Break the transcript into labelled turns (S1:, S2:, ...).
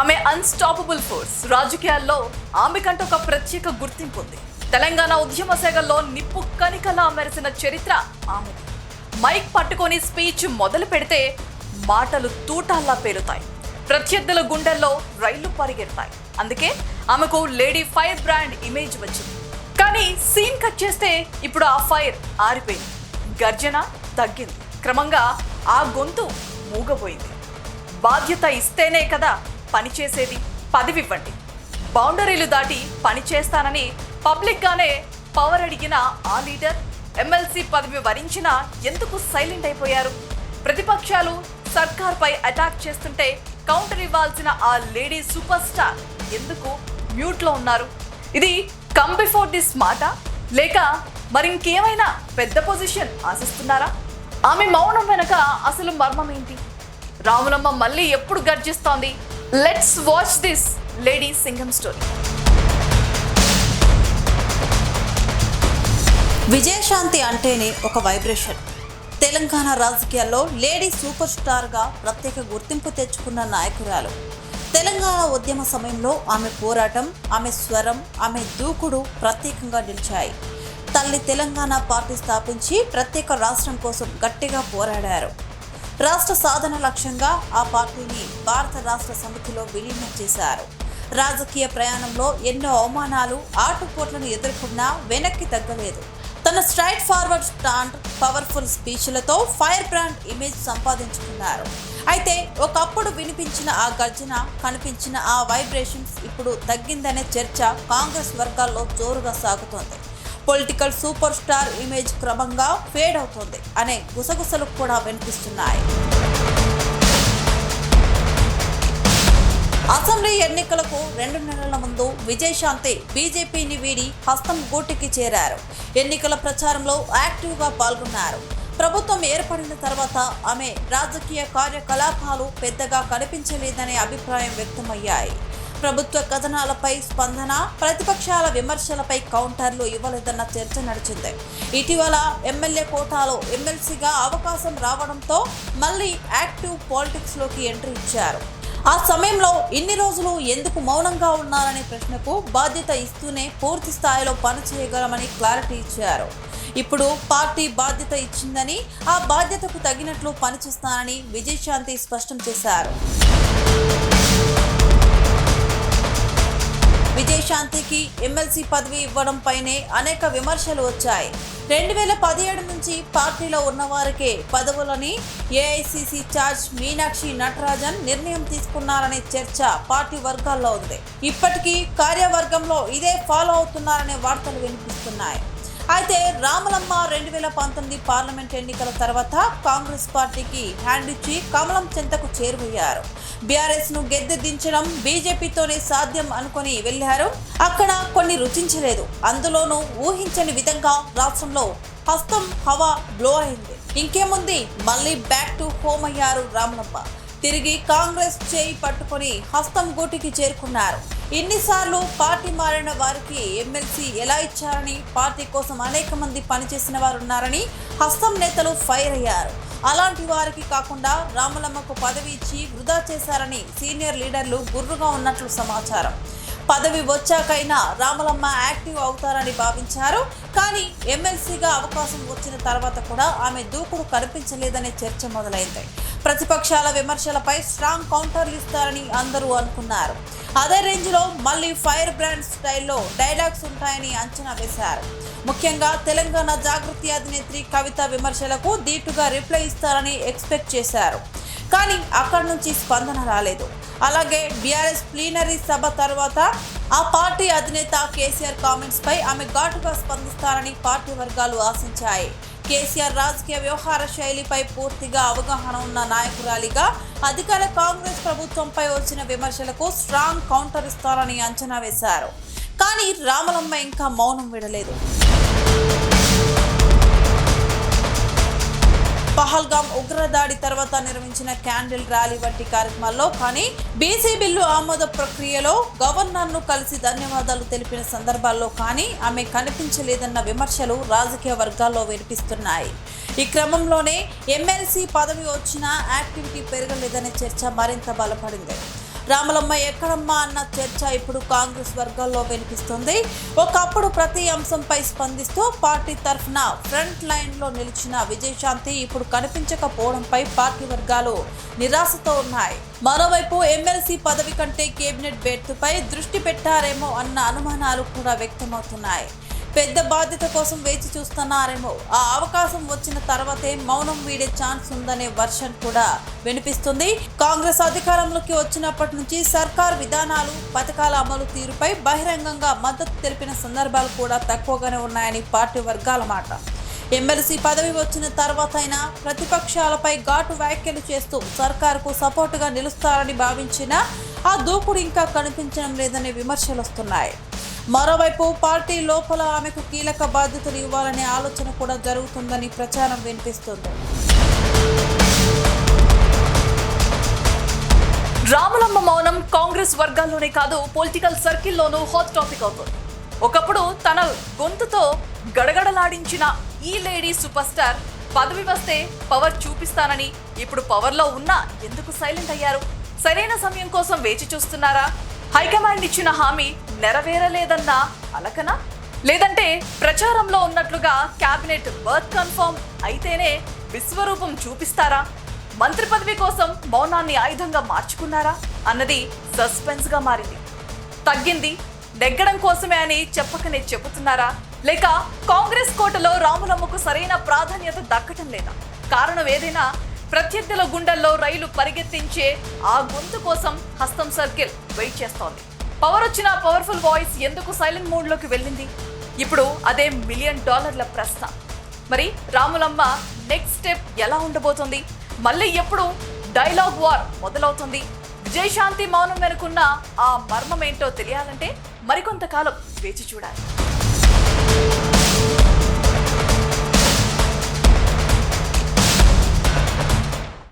S1: ఆమె unstoppable force. రాజకీయాల్లో ఆమెకంటూ ఒక ప్రత్యేక గుర్తింపు ఉంది. తెలంగాణ ఉద్యమ సేగల్లో నిప్పు కణికలా మెరిసిన చరిత్ర ఆమెది. మైక్ పట్టుకొని స్పీచ్ మొదలు పెడితే మాటలు తూటాల్లా పేలుతాయి, ప్రత్యర్థుల గుండెల్లో రైళ్లు పరిగెడతాయి. అందుకే ఆమెకు లేడీ ఫైర్ బ్రాండ్ ఇమేజ్ వచ్చింది. కానీ సీన్ కట్ చేస్తే ఇప్పుడు ఆ ఫైర్ ఆరిపోయింది, గర్జన తగ్గింది, క్రమంగా ఆ గొంతు మూగపోయింది. బాధ్యత ఇస్తేనే కదా పనిచేసేది, పదవివ్వండి, బౌండరీలు దాటి పనిచేస్తానని పబ్లిక్గానే పవర్ అడిగిన ఆ లీడర్ ఎమ్మెల్సీ పదవి వరించినా ఎందుకు సైలెంట్ అయిపోయారు? ప్రతిపక్షాలు సర్కార్పై అటాక్ చేస్తుంటే కౌంటర్ ఇవ్వాల్సిన ఆ లేడీ సూపర్ స్టార్ ఎందుకు మ్యూట్లో ఉన్నారు? ఇది కమ్ బిఫోర్ దిస్ మాట, లేక మరింకేమైనా పెద్ద పొజిషన్ ఆశిస్తున్నారా? ఆమె మౌనం వెనక అసలు మర్మం ఏంటి? రాములమ్మ మళ్ళీ ఎప్పుడు గర్జిస్తోంది? Let's watch this lady Singam story.
S2: Vijayashanti అంటేనే ఒక వైబ్రేషన్. తెలంగాణ రాజకీయాల్లో లేడీ సూపర్ స్టార్గా ప్రత్యేక గుర్తింపు తెచ్చుకున్న నాయకురాలు. తెలంగాణ ఉద్యమ సమయంలో ఆమె పోరాటం, ఆమె స్వరం, ఆమె దూకుడు ప్రత్యేకంగా నిలిచాయి. తల్లి తెలంగాణ పార్టీ స్థాపించి ప్రత్యేక రాష్ట్రం కోసం గట్టిగా పోరాడారు. రాష్ట్ర సాధన లక్ష్యంగా ఆ పార్టీని భారత రాష్ట్ర సమితిలో విలీనం చేశారు. రాజకీయ ప్రయాణంలో ఎన్నో అవమానాలు, ఆటుపోట్లను ఎదుర్కొన్నా వెనక్కి తగ్గలేదు. తన స్ట్రైట్ ఫార్వర్డ్ స్టాండ్, పవర్ఫుల్ స్పీచ్లతో ఫైర్ బ్రాండ్ ఇమేజ్ సంపాదించుకున్నారు. అయితే ఒకప్పుడు వినిపించిన ఆ గర్జన, కనిపించిన ఆ వైబ్రేషన్స్ ఇప్పుడు తగ్గిందనే చర్చ కాంగ్రెస్ వర్గాల్లో జోరుగా సాగుతోంది. పొలిటికల్ సూపర్ స్టార్ ఇమేజ్ క్రమంగా ఫేడ్ అవుతోంది అనే గుసగుసలు కూడా వినిపిస్తున్నాయి. అసెంబ్లీ ఎన్నికలకు 2 నెలల ముందు విజయశాంతి బీజేపీని వీడి హస్తం గూటికి చేరారు. ఎన్నికల ప్రచారంలో యాక్టివ్గా పాల్గొన్నారు. ప్రభుత్వం ఏర్పడిన తర్వాత ఆమె రాజకీయ కార్యకలాపాలు పెద్దగా కనిపించలేదనే అభిప్రాయం వ్యక్తమయ్యాయి. ప్రభుత్వ కథనాలపై స్పందన, ప్రతిపక్షాల విమర్శలపై కౌంటర్లు ఇవ్వలేదన్న చర్చ నడిచింది. ఇటీవల ఎమ్మెల్యే కోటాలో ఎమ్మెల్సీగా అవకాశం రావడంతో మళ్ళీ యాక్టివ్ పాలిటిక్స్లోకి ఎంట్రీ ఇచ్చారు. ఆ సమయంలో ఇన్ని రోజులు ఎందుకు మౌనంగా ఉన్నారనే ప్రశ్నకు బాధ్యత ఇస్తూనే పూర్తి స్థాయిలో పనిచేయగలమని క్లారిటీ ఇచ్చారు. ఇప్పుడు పార్టీ బాధ్యత ఇచ్చిందని, ఆ బాధ్యతకు తగినట్లు పనిచేస్తానని విజయశాంతి స్పష్టం చేశారు. విజయశాంతికి ఎమ్మెల్సీ పదవి ఇవ్వడంపైనే అనేక విమర్శలు వచ్చాయి. 2017 నుంచి పార్టీలో ఉన్నవారికే పదవులని ఏఐసిసి ఛార్జ్ మీనాక్షి నటరాజన్ నిర్ణయం తీసుకున్నారనే చర్చ పార్టీ వర్గాల్లో ఉంది. ఇప్పటికీ కార్యవర్గంలో ఇదే ఫాలో అవుతున్నారనే వార్తలు వినిపిస్తున్నాయి. అయితే రాములమ్మ 2019 పార్లమెంట్ ఎన్నికల తర్వాత కాంగ్రెస్ పార్టీకి హ్యాండ్ ఇచ్చి కమలం చెంతకు చేరువయ్యారు. బీఆర్ఎస్ను గెద్దె దించడం బీజేపీతోనే సాధ్యం అనుకుని వెళ్లారు. అక్కడ కొన్ని రుచించలేదు. అందులోనూ ఊహించని విధంగా రాష్ట్రంలో హస్తం హవా బ్లో అయింది. ఇంకేముంది, మళ్ళీ బ్యాక్ టు హోమ్ అయ్యారు రాములమ్మ. తిరిగి కాంగ్రెస్ చేయి పట్టుకొని హస్తం గూటికి చేరుకున్నారు. ఇన్నిసార్లు పార్టీ మారిన వారికి ఎమ్మెల్సీ ఎలా ఇచ్చారని, పార్టీ కోసం అనేక మంది పనిచేసిన వారు ఉన్నారని హస్తం నేతలు ఫైర్ అయ్యారు. అలాంటి వారికి కాకుండా రాములమ్మకు పదవి ఇచ్చి వృధా చేశారని సీనియర్ లీడర్లు గుర్రుగా ఉన్నట్లు సమాచారం. పదవి వచ్చాకైనా రాములమ్మ యాక్టివ్ అవుతారని భావించారు. కానీ ఎమ్మెల్సీగా అవకాశం వచ్చిన తర్వాత కూడా ఆమె దూకుడు కనిపించలేదనే చర్చ మొదలైంది. ప్రతిపక్షాల విమర్శలపై స్ట్రాంగ్ కౌంటర్లు ఇస్తారని అందరూ అనుకున్నారు. అదే రేంజ్లో మళ్ళీ ఫైర్ బ్రాండ్ స్టైల్లో డైలాగ్స్ ఉంటాయని అంచనా వేశారు. ముఖ్యంగా తెలంగాణ జాగృతి అధినేత్రి కవిత విమర్శలకు ధీటుగా రిప్లై ఇస్తారని ఎక్స్పెక్ట్ చేశారు. కానీ అక్కడి నుంచి స్పందన రాలేదు. అలాగే బీఆర్ఎస్ ప్లీనరీ సభ తర్వాత ఆ పార్టీ అధినేత కేసీఆర్ కామెంట్స్ పై ఆమె ఘాటుగా స్పందిస్తారని పార్టీ వర్గాలు ఆశించాయి. కేసీఆర్ రాజకీయ వ్యవహార శైలిపై పూర్తిగా అవగాహన ఉన్న నాయకురాలిగా అధికార కాంగ్రెస్ ప్రభుత్వంపై వచ్చిన విమర్శలకు స్ట్రాంగ్ కౌంటర్ ఇస్తారని అంచనా వేశారు. కానీ రాములమ్మ ఇంకా మౌనం విడలేదు. పహల్గామ్ ఉగ్రదాడి తర్వాత నిర్వహించిన క్యాండిల్ ర్యాలీ వంటి కార్యక్రమాల్లో, కానీ బీసీ బిల్లు ఆమోద ప్రక్రియలో గవర్నర్ను కలిసి ధన్యవాదాలు తెలిపిన సందర్భాల్లో కానీ ఆమె కనిపించలేదన్న విమర్శలు రాజకీయ వర్గాల్లో వినిపిస్తున్నాయి. ఈ క్రమంలోనే ఎమ్మెల్సీ పదవి వచ్చినా యాక్టివిటీ పెరగలేదనే చర్చ మరింత బలపడింది. రాములమ్మ ఎక్కడమ్మా అన్న చర్చ ఇప్పుడు కాంగ్రెస్ వర్గాల్లో వినిపిస్తుంది. ఒకప్పుడు ప్రతి అంశంపై స్పందిస్తూ పార్టీ తరఫున ఫ్రంట్ లైన్ లో నిలిచిన విజయశాంతి ఇప్పుడు కనిపించకపోవడంపై పార్టీ వర్గాలు నిరాశతో ఉన్నాయి. మరోవైపు ఎమ్మెల్సీ పదవి కంటే కేబినెట్ బెర్తుపై దృష్టి పెట్టారేమో అన్న అనుమానాలు కూడా వ్యక్తమవుతున్నాయి. పెద్ద బాధ్యత కోసం వేచి చూస్తున్నారేమో, ఆ అవకాశం వచ్చిన తర్వాతే మౌనం వీడే ఛాన్స్ ఉందనే వర్షన్ కూడా వినిపిస్తుంది. కాంగ్రెస్ అధికారంలోకి వచ్చినప్పటి నుంచి సర్కార్ విధానాలు, పథకాల అమలు తీరుపై బహిరంగంగా మద్దతు తెలిపిన సందర్భాలు కూడా తక్కువగానే ఉన్నాయని పార్టీ వర్గాల మాట. ఎమ్మెల్సీ పదవి వచ్చిన తర్వాతైనా ప్రతిపక్షాలపై ఘాటు వ్యాఖ్యలు చేస్తూ సర్కారుకు సపోర్టుగా నిలుస్తారని భావించినా ఆ దూకుడు ఇంకా కనిపించడం లేదనే విమర్శలు వస్తున్నాయి. మరోవైపు పార్టీ లోపల ఆమెకు కీలక బాధ్యతలు ఇవ్వాలనే ఆలోచన కూడా జరుగుతుందని ప్రచారం వినిపిస్తుంది.
S1: రాములమ్మ మౌనం కాంగ్రెస్ వర్గాల్లోనే కాదు, పొలిటికల్ సర్కిల్లోనూ హాట్ టాపిక్ అవుతుంది. ఒకప్పుడు తన గొంతుతో గడగడలాడించిన ఈ లేడీ సూపర్ స్టార్ పదవి వస్తే పవర్ చూపిస్తానని ఇప్పుడు పవర్లో ఉన్నా ఎందుకు సైలెంట్ అయ్యారు? సరైన సమయం కోసం వేచి చూస్తున్నారా? హైకమాండ్ ఇచ్చిన హామీ నెరవేరలేదన్న అలకనా? లేదంటే ప్రచారంలో ఉన్నట్లుగా క్యాబినెట్ బర్త్ కన్ఫర్మ్ అయితేనే విశ్వరూపం చూపిస్తారా? మంత్రి పదవి కోసం మౌనాన్ని ఆయుధంగా మార్చుకున్నారా అన్నది సస్పెన్స్ గా మారింది. తగ్గింది నెగ్గడం కోసమే అని చెప్పకనే చెబుతున్నారా? లేక కాంగ్రెస్ కోటలో రాములమ్మకు సరైన ప్రాధాన్యత దక్కటం లేదా? కారణం ఏదైనా ప్రత్యర్థుల గుండెల్లో రైలు పరిగెత్తించే ఆ గొంతు కోసం హస్తం సర్కిల్ వెయిట్ చేస్తోంది. పవర్ వచ్చిన పవర్ఫుల్ వాయిస్ ఎందుకు సైలెంట్ మోడ్లోకి వెళ్ళింది? ఇప్పుడు అదే $1 మిలియన్ ప్రశ్న. మరి రాములమ్మ నెక్స్ట్ స్టెప్ ఎలా ఉండబోతుంది? మళ్ళీ ఎప్పుడు డైలాగ్ వార్ మొదలవుతుంది? విజయశాంతి మౌనం వెనుకున్న ఆ మర్మం ఏంటో తెలియాలంటే మరికొంతకాలం వేచి చూడాలి.